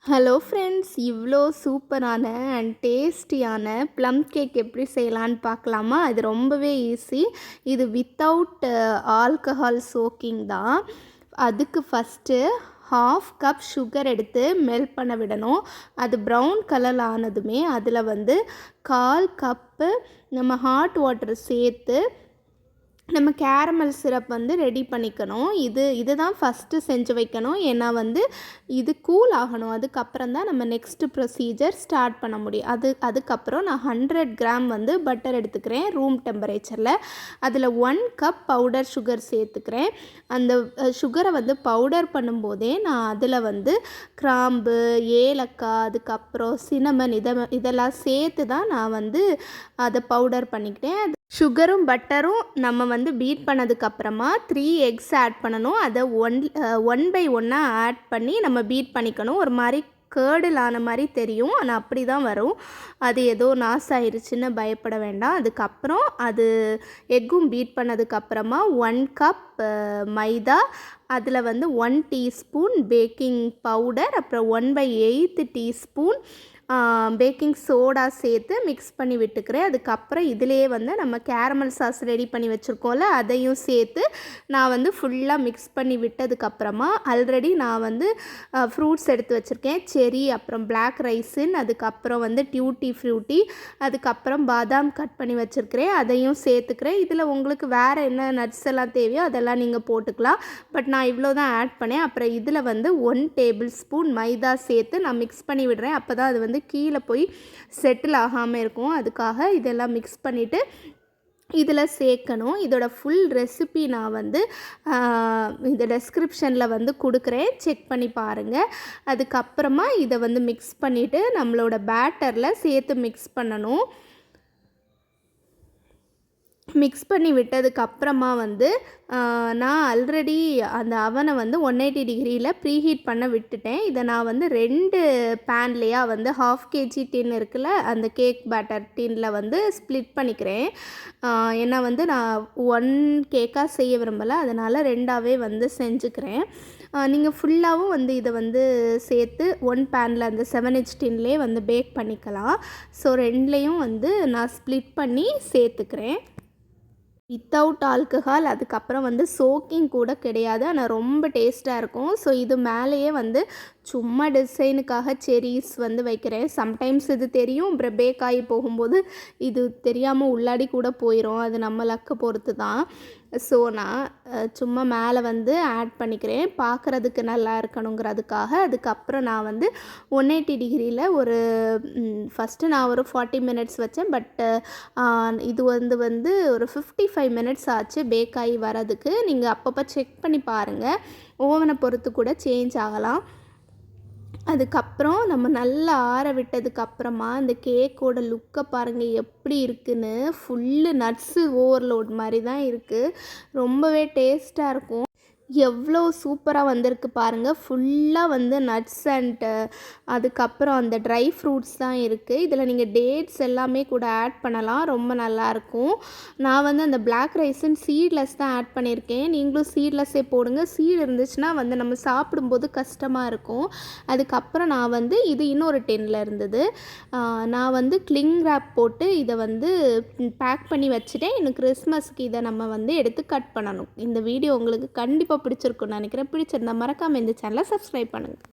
Hello friends, இவ்வளோ சூப்பரான and டேஸ்டியான ப்ளம் கேக் எப்படி செய்யலான்னு பார்க்கலாமா? இது ரொம்பவே ஈஸி. இது வித்தவுட் ஆல்கஹால் சோக்கிங் தான். அதுக்கு ஃபஸ்ட்டு 1/2 கப் சுகர் எடுத்து மெல்ட் பண்ண விடணும். அது ப்ரௌன் கலர் ஆனதுமே அதில் வந்து 1/4 கப்பு நம்ம ஹாட் வாட்டர் சேர்த்து நம்ம கேரமல் சிரப் வந்து ரெடி பண்ணிக்கணும். இதுதான் ஃபஸ்ட்டு செஞ்சு வைக்கணும். ஏன்னா வந்து இது கூல் ஆகணும். அதுக்கப்புறம் தான் நம்ம நெக்ஸ்ட்டு ப்ரொசீஜர் ஸ்டார்ட் பண்ண முடியும். அதுக்கப்புறம் நான் 100 கிராம் வந்து பட்டர் எடுத்துக்கிறேன் ரூம் டெம்பரேச்சரில். அதில் 1 கப் பவுடர் சுகர் சேர்த்துக்கிறேன். அந்த சுகரை வந்து பவுடர் பண்ணும்போதே நான் அதில் வந்து கிராம்பு, ஏலக்காய், அதுக்கப்புறம் சினமன் இதெல்லாம் சேர்த்து தான் நான் வந்து அதை பவுடர் பண்ணிக்கிட்டேன். சுகரும் பட்டரும் நம்ம வந்து பீட் பண்ணதுக்கப்புறமா 3 எக்ஸ் ஆட் பண்ணணும். அதை ஒன் பை ஒன்னாக ஆட் பண்ணி நம்ம பீட் பண்ணிக்கணும். ஒரு மாதிரி கேர்டில் ஆன மாதிரி தெரியும், ஆனால் அப்படி தான் வரும். அது ஏதோ நாஸ் ஆயிடுச்சுன்னு பயப்பட வேண்டாம். அதுக்கப்புறம் அது எக்கும் பீட் பண்ணதுக்கப்புறமா 1 கப் மைதா, அதில் வந்து 1 டீஸ்பூன் பேக்கிங் பவுடர், அப்புறம் 1/8 டீஸ்பூன் பேக்கிங் சோடா சேர்த்து மிக்ஸ் பண்ணி விட்டுக்கிறேன். அதுக்கப்புறம் இதிலே வந்து நம்ம கேரமல் சாஸ் ரெடி பண்ணி வச்சுருக்கோம்ல, அதையும் சேர்த்து நான் வந்து ஃபுல்லாக மிக்ஸ் பண்ணி விட்டதுக்கப்புறமா ஆல்ரெடி நான் வந்து ஃப்ரூட்ஸ் எடுத்து வச்சுருக்கேன். செரி, அப்புறம் பிளாக் ரைஸின், அதுக்கப்புறம் வந்து டியூட்டி ஃப்ரூட்டி, அதுக்கப்புறம் பாதாம் கட் பண்ணி வச்சுருக்கிறேன், அதையும் சேர்த்துக்கிறேன். இதில் உங்களுக்கு வேறு என்ன நட்ஸ் எல்லாம் தேவையோ அதெல்லாம் நீங்கள் போட்டுக்கலாம். பட் நான் இவ்வளோ தான் ஆட் பண்ணேன். அப்புறம் இதில் வந்து 1 டேபிள் ஸ்பூன் மைதா சேர்த்து நான் மிக்ஸ் பண்ணி விடுறேன். அப்போ தான் அது வந்து கீழே போய் செட்டில் ஆகாமல் இருக்கும். அதுக்காக இதெல்லாம் மிக்ஸ் பண்ணிவிட்டு இதில் சேர்க்கணும். இதோட ஃபுல் ரெசிபி நான் வந்து இந்த டெஸ்கிரிப்ஷனில் வந்து கொடுக்குறேன், செக் பண்ணி பாருங்கள். அதுக்கப்புறமா இதை வந்து மிக்ஸ் பண்ணிவிட்டு நம்மளோட பேட்டரில் சேர்த்து மிக்ஸ் பண்ணணும். மிக்ஸ் பண்ணி விட்டதுக்கப்புறமா வந்து நான் ஆல்ரெடி அந்த அவனை வந்து 180 டிகிரியில் ப்ரீஹீட் பண்ண விட்டுட்டேன். இதை நான் வந்து 2 பேன்லேயாக வந்து 1/2 kg டின் இருக்குல்ல, அந்த கேக் பேட்டர் டின்னில் வந்து ஸ்ப்ளிட் பண்ணிக்கிறேன். ஏன்னா வந்து நான் 1 கேக்காக செய்ய விரும்பலை, அதனால் 2ஆகவே வந்து செஞ்சுக்கிறேன். நீங்கள் ஃபுல்லாகவும் வந்து இதை வந்து சேர்த்து 1 பேனில் அந்த 7 டின்லேயே வந்து பேக் பண்ணிக்கலாம். ஸோ 2லேயும் வந்து நான் ஸ்ப்ளிட் பண்ணி சேர்த்துக்கிறேன். வித்தவுட் ஆல்கஹால், அதுக்கப்புறம் வந்து சோக்கிங் கூட கிடையாது, ஆனால் ரொம்ப டேஸ்ட்டாக இருக்கும். ஸோ இது மேலேயே வந்து சும்மா டிசைனுக்காக செரீஸ் வந்து வைக்கிறேன். சம்டைம்ஸ் இது தெரியும், அப்புறம் பேக் ஆகி போகும்போது இது தெரியாமல் உள்ளாடி கூட போயிடும். அது நம்ம லக்கை பொறுத்து தான். ஸோ நான் சும்மா மேலே வந்து ஆட் பண்ணிக்கிறேன், பார்க்குறதுக்கு நல்லா இருக்கணுங்கிறதுக்காக. அதுக்கப்புறம் நான் வந்து 180 டிகிரியில் ஒரு ஃபஸ்ட்டு நான் ஒரு 40 மினிட்ஸ் வச்சேன். பட் இது வந்து ஒரு 55 மினிட்ஸ் ஆச்சு பேக் ஆகி வரதுக்கு. நீங்கள் அப்பப்போ செக் பண்ணி பாருங்கள், ஓவனை பொறுத்து கூட சேஞ்ச் ஆகலாம். அதுக்கப்புறம் நம்ம நல்லா ஆற விட்டதுக்கப்புறமா இந்த கேக்கோட லுக்கை பாருங்கள் எப்படி இருக்குன்னு. ஃபுல்லு நட்ஸு ஓவர்லோட் மாதிரி தான் இருக்குது. ரொம்பவே டேஸ்ட்டாக இருக்கும். எவ்வளோ சூப்பராக வந்திருக்கு பாருங்கள். ஃபுல்லாக வந்து நட்ஸ் அண்ட் அதுக்கப்புறம் அந்த ட்ரை ஃப்ரூட்ஸ் தான் இருக்குது. இதில் நீங்கள் டேட்ஸ் எல்லாமே கூட ஆட் பண்ணலாம், ரொம்ப நல்லாயிருக்கும். நான் வந்து அந்த பிளாக் ரைஸுன்னு சீட்லெஸ் தான் ஆட் பண்ணியிருக்கேன். நீங்களும் சீட்லெஸ்ஸே போடுங்க. சீடு இருந்துச்சுன்னா வந்து நம்ம சாப்பிடும்போது கஷ்டமாக இருக்கும். அதுக்கப்புறம் நான் வந்து இது இன்னொரு டின்னில் இருந்தது, நான் வந்து கிளிங் ரேப் போட்டு இதை வந்து பேக் பண்ணி வச்சுட்டேன். இன்னும் கிறிஸ்மஸ்க்கு இதை நம்ம வந்து எடுத்து கட் பண்ணணும். இந்த வீடியோ உங்களுக்கு கண்டிப்பாக பிடிச்சிருக்குன்னு நினைக்கிறேன். பிடிச்சிருந்தா மறக்காமல் இந்த சேனலை சப்ஸ்கிரைப் பண்ணுங்கள்.